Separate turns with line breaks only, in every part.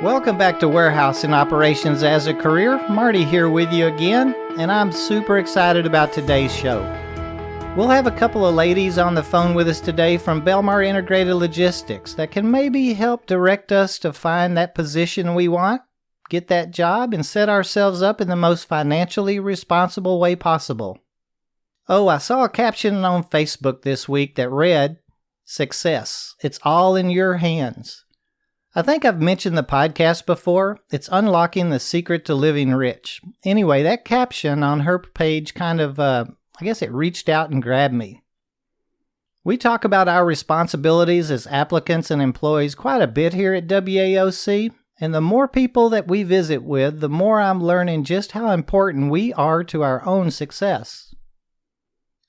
Welcome back to Warehousing Operations as a Career. Marty here with you again, and I'm super excited about today's show. We'll have a couple of ladies on the phone with us today from Belmar Integrated Logistics that can maybe help direct us to find that position we want, get that job, and set ourselves up in the most financially responsible way possible. Oh, I saw a caption on Facebook this week that read, "Success. It's all in your hands." I think I've mentioned the podcast before. It's Unlocking the Secret to Living Rich. Anyway, that caption on her page kind of, it reached out and grabbed me. We talk about our responsibilities as applicants and employees quite a bit here at WAOC, and the more people that we visit with, the more I'm learning just how important we are to our own success.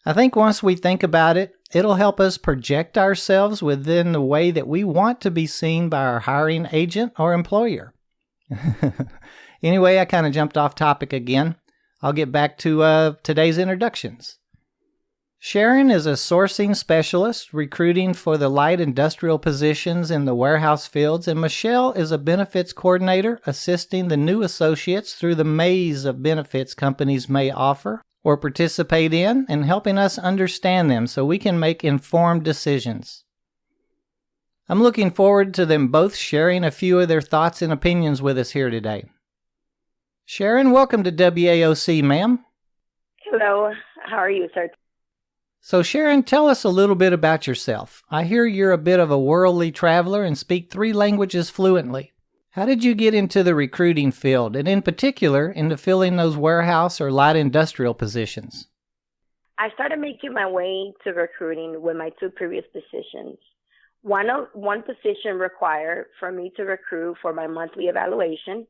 I think once we think about it, it'll help us project ourselves within the way that we want to be seen by our hiring agent or employer. Anyway, I kind of jumped off topic again. I'll get back to today's introductions. Sharon is a sourcing specialist recruiting for the light industrial positions in the warehouse fields, and Michele is a benefits coordinator assisting the new associates through the maze of benefits companies may offer or participate in, and helping us understand them so we can make informed decisions. I'm looking forward to them both sharing a few of their thoughts and opinions with us here today. Sharon, welcome to WAOC, ma'am.
Hello. How are you, sir?
So Sharon, tell us a little bit about yourself. I hear you're a bit of a worldly traveler and speak 3 languages fluently. How did you get into the recruiting field, and in particular, into filling those warehouse or light industrial positions?
I started making my way to recruiting with my 2 previous positions. One position required for me to recruit for my monthly evaluation,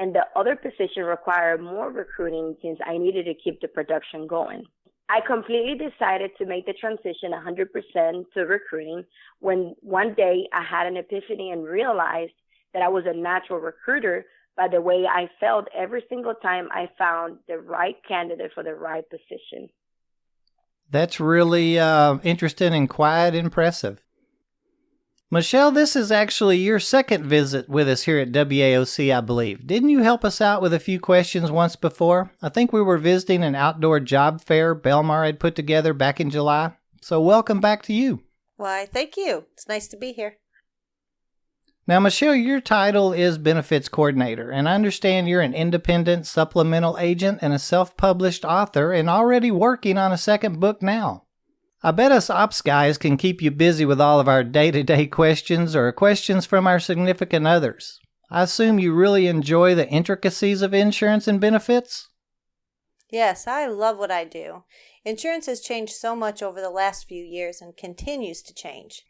and the other position required more recruiting since I needed to keep the production going. I completely decided to make the transition 100% to recruiting when one day I had an epiphany and realized that I was a natural recruiter by the way I felt every single time I found the right candidate for the right position.
That's really interesting and quite impressive. Michele, this is actually your second visit with us here at WAOC, I believe. Didn't you help us out with a few questions once before? I think we were visiting an outdoor job fair Belmar had put together back in July. So welcome back to you.
Why, thank you. It's nice to be here.
Now, Michele, your title is Benefits Coordinator, and I understand you're an independent supplemental agent and a self-published author and already working on a second book now. I bet us ops guys can keep you busy with all of our day-to-day questions or questions from our significant others. I assume you really enjoy the intricacies of insurance and benefits?
Yes, I love what I do. Insurance has changed so much over the last few years and continues to change.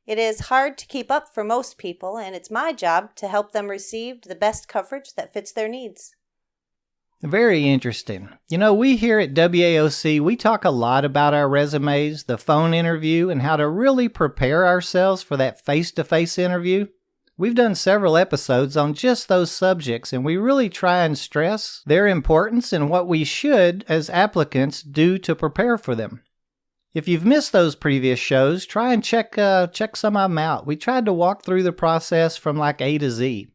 It is hard to keep up for most people, and it's my job to help them receive the best coverage that fits their needs.
Very interesting. You know, we here at WAOC, we talk a lot about our resumes, the phone interview, and how to really prepare ourselves for that face-to-face interview. We've done several episodes on just those subjects, and we really try and stress their importance and what we should, as applicants, do to prepare for them. If you've missed those previous shows, try and check some of them out. We tried to walk through the process from like A to Z.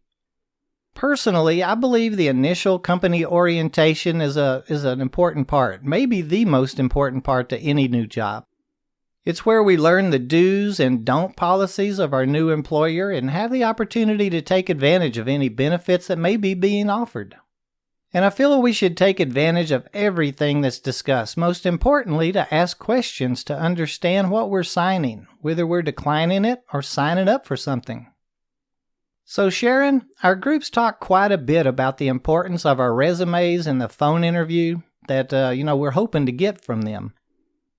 Personally, I believe the initial company orientation is an important part, maybe the most important part to any new job. It's where we learn the do's and don't policies of our new employer and have the opportunity to take advantage of any benefits that may be being offered. And I feel we should take advantage of everything that's discussed, most importantly to ask questions to understand what we're signing, whether we're declining it or signing up for something. So Sharon, our groups talk quite a bit about the importance of our resumes and the phone interview that we're hoping to get from them.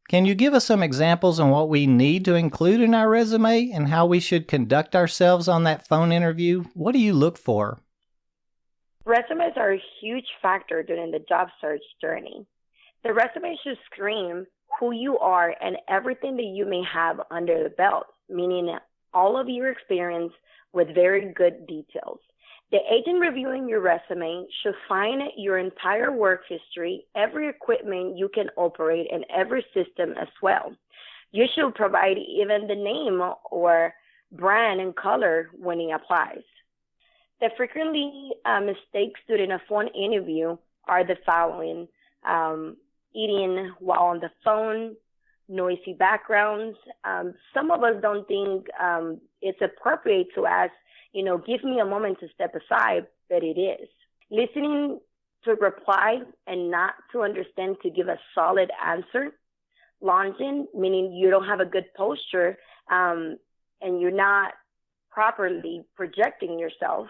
Can you give us some examples on what we need to include in our resume and how we should conduct ourselves on that phone interview? What do you look for?
Resumes are a huge factor during the job search journey. The resume should scream who you are and everything that you may have under the belt, meaning all of your experience with very good details. The agent reviewing your resume should find your entire work history, every equipment you can operate, and every system as well. You should provide even the name or brand and color when it applies. The frequently mistakes during a phone interview are the following: eating while on the phone, noisy backgrounds. Some of us don't think it's appropriate to ask, give me a moment to step aside, but it is. Listening to reply and not to understand to give a solid answer. Lounging, meaning you don't have a good posture and you're not properly projecting yourself.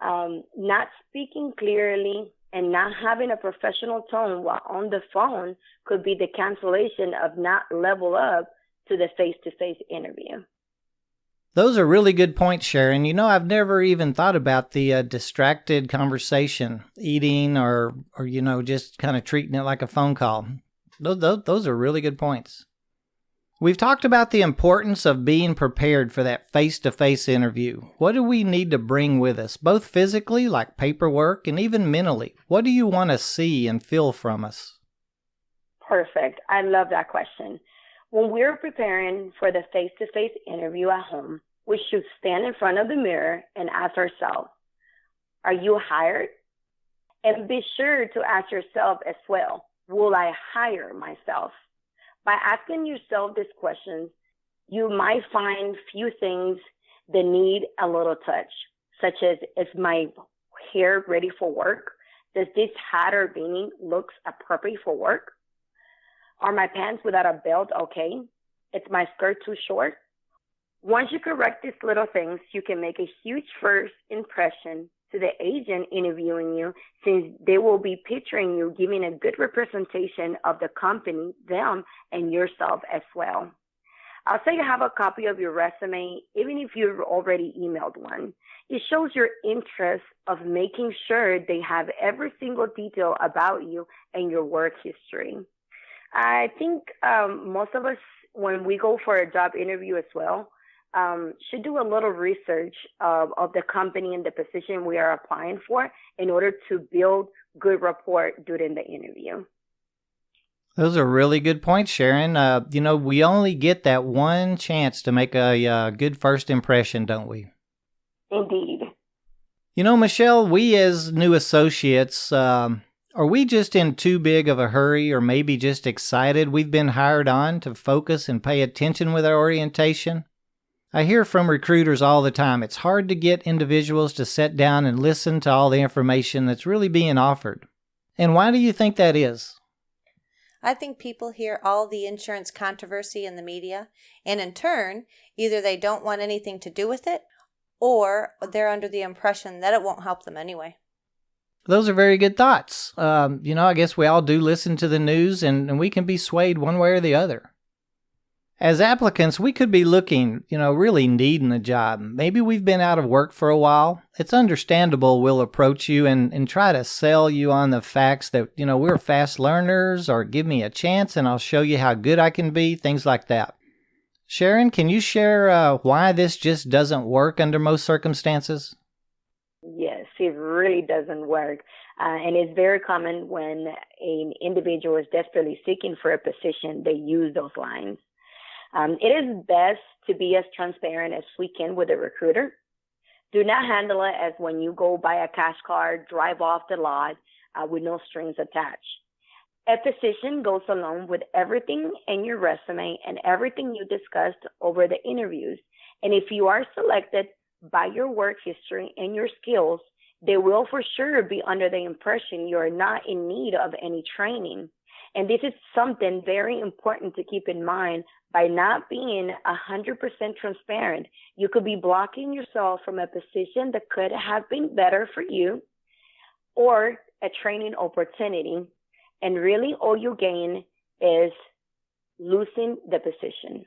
Not speaking clearly and not having a professional tone while on the phone could be the cancellation of not level up to the face-to-face interview.
Those are really good points, Sharon. I've never even thought about the distracted conversation, eating or just kind of treating it like a phone call. Those are really good points. We've talked about the importance of being prepared for that face-to-face interview. What do we need to bring with us, both physically, like paperwork, and even mentally? What do you want to see and feel from us?
Perfect. I love that question. When we're preparing for the face-to-face interview at home, we should stand in front of the mirror and ask ourselves, are you hired? And be sure to ask yourself as well, will I hire myself? By asking yourself these questions, you might find few things that need a little touch, such as, is my hair ready for work? Does this hat or beanie look appropriate for work? Are my pants without a belt okay? Is my skirt too short? Once you correct these little things, you can make a huge first impression to the agent interviewing you, since they will be picturing you giving a good representation of the company, them, and yourself as well. I'll say you have a copy of your resume, even if you've already emailed one. It shows your interest of making sure they have every single detail about you and your work history. I think most of us, when we go for a job interview as well, should do a little research of the company and the position we are applying for in order to build good rapport during the interview.
Those are really good points, Sharon. We only get that one chance to make a good first impression, don't we?
Indeed.
Michele, we as new associates, are we just in too big of a hurry, or maybe just excited we've been hired on to focus and pay attention with our orientation? I hear from recruiters all the time, it's hard to get individuals to sit down and listen to all the information that's really being offered. And why do you think that is?
I think people hear all the insurance controversy in the media, and in turn, either they don't want anything to do with it, or they're under the impression that it won't help them anyway.
Those are very good thoughts. I guess we all do listen to the news, and we can be swayed one way or the other. As applicants, we could be looking, really needing a job. Maybe we've been out of work for a while. It's understandable we'll approach you and try to sell you on the facts that, we're fast learners, or give me a chance and I'll show you how good I can be, things like that. Sharon, can you share why this just doesn't work under most circumstances?
Yes, it really doesn't work. And it's very common when an individual is desperately seeking for a position, they use those lines. It is best to be as transparent as we can with a recruiter. Do not handle it as when you go buy a cash card, drive off the lot with no strings attached. A position goes along with everything in your resume and everything you discussed over the interviews. And if you are selected by your work history and your skills, they will for sure be under the impression you are not in need of any training. And this is something very important to keep in mind. By not being 100% transparent, you could be blocking yourself from a position that could have been better for you, or a training opportunity. And really all you gain is losing the position.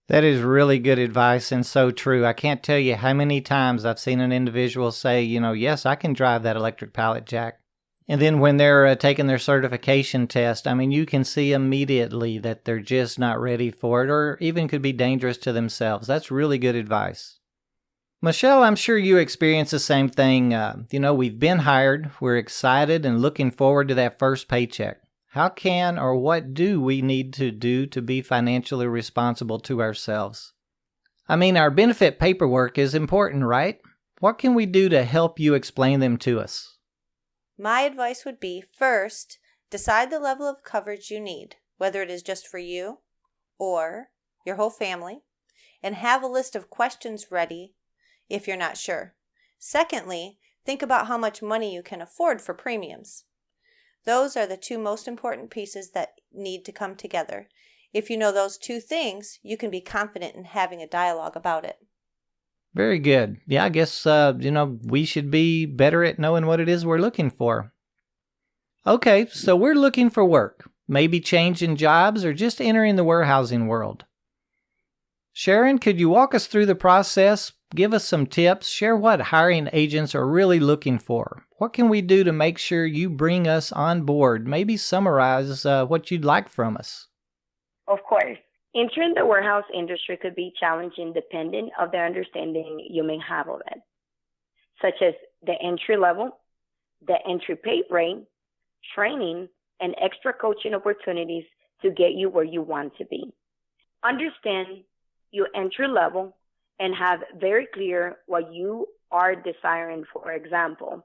That is really good advice and so true. I can't tell you how many times I've seen an individual say, yes, I can drive that electric pallet jack. And then when they're taking their certification test, you can see immediately that they're just not ready for it, or even could be dangerous to themselves. That's really good advice. Michele, I'm sure you experience the same thing. We've been hired, we're excited and looking forward to that first paycheck. How can or what do we need to do to be financially responsible to ourselves? Our benefit paperwork is important, right? What can we do to help you explain them to us?
My advice would be, first, decide the level of coverage you need, whether it is just for you or your whole family, and have a list of questions ready if you're not sure. Secondly, think about how much money you can afford for premiums. Those are the two most important pieces that need to come together. If you know those two things, you can be confident in having a dialogue about it.
Very good. Yeah, I guess, we should be better at knowing what it is we're looking for. Okay, so we're looking for work, maybe changing jobs or just entering the warehousing world. Sharon, could you walk us through the process, give us some tips, share what hiring agents are really looking for? What can we do to make sure you bring us on board? Maybe summarize what you'd like from us.
Of course. Entering the warehouse industry could be challenging depending on the understanding you may have of it, such as the entry level, the entry pay rate, training, and extra coaching opportunities to get you where you want to be. Understand your entry level and have very clear what you are desiring. For example,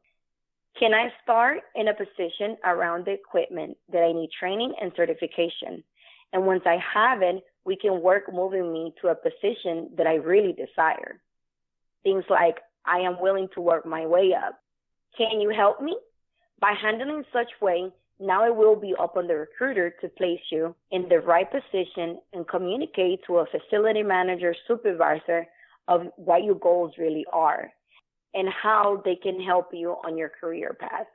can I start in a position around the equipment that I need training and certification? And once I have it, we can work moving me to a position that I really desire. Things like, I am willing to work my way up. Can you help me? By handling such way, now it will be up on the recruiter to place you in the right position and communicate to a facility manager, supervisor of what your goals really are and how they can help you on your career path.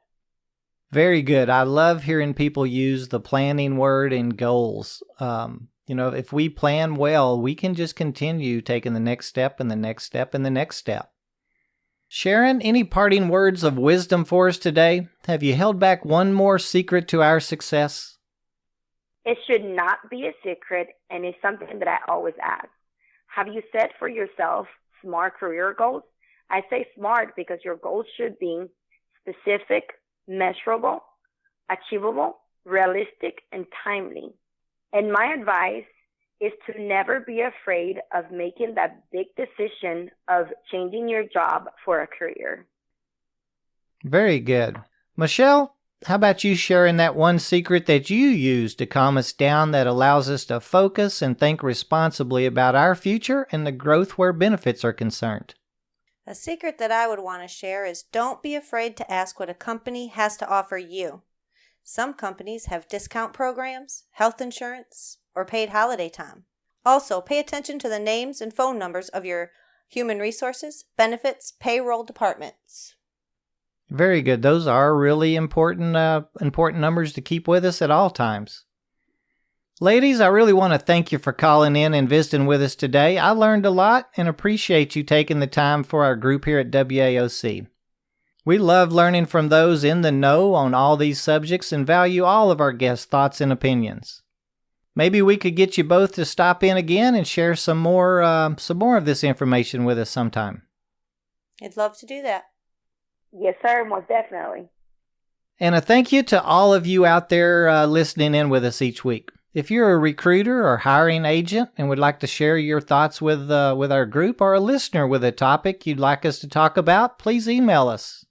Very good. I love hearing people use the planning word and goals. If we plan well, we can just continue taking the next step and the next step and the next step. Sharon, any parting words of wisdom for us today? Have you held back one more secret to our success?
It should not be a secret, and it's something that I always ask. Have you set for yourself SMART career goals? I say SMART because your goals should be specific, measurable, achievable, realistic, and timely. And my advice is to never be afraid of making that big decision of changing your job for a career.
Very good. Michele, how about you sharing that one secret that you use to calm us down that allows us to focus and think responsibly about our future and the growth where benefits are concerned?
A secret that I would want to share is don't be afraid to ask what a company has to offer you. Some companies have discount programs, health insurance, or paid holiday time. Also, pay attention to the names and phone numbers of your human resources, benefits, payroll departments.
Very good. Those are really important numbers to keep with us at all times. Ladies, I really want to thank you for calling in and visiting with us today. I learned a lot and appreciate you taking the time for our group here at WAOC. We love learning from those in the know on all these subjects and value all of our guests' thoughts and opinions. Maybe we could get you both to stop in again and share some more of this information with us sometime.
I'd love to do that.
Yes, sir, most definitely.
And a thank you to all of you out there listening in with us each week. If you're a recruiter or hiring agent and would like to share your thoughts with our group, or a listener with a topic you'd like us to talk about, please email us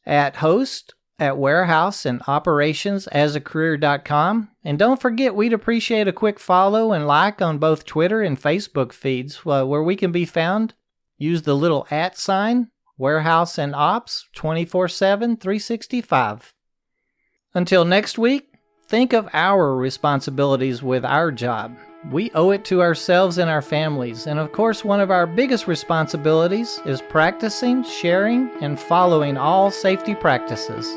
at host@warehouseandoperationsasacareer.com. And don't forget, we'd appreciate a quick follow and like on both Twitter and Facebook feeds where we can be found. Use the little @ Warehouse and Ops 24/7, 365. Until next week, think of our responsibilities with our job. We owe it to ourselves and our families. And of course, one of our biggest responsibilities is practicing, sharing, and following all safety practices.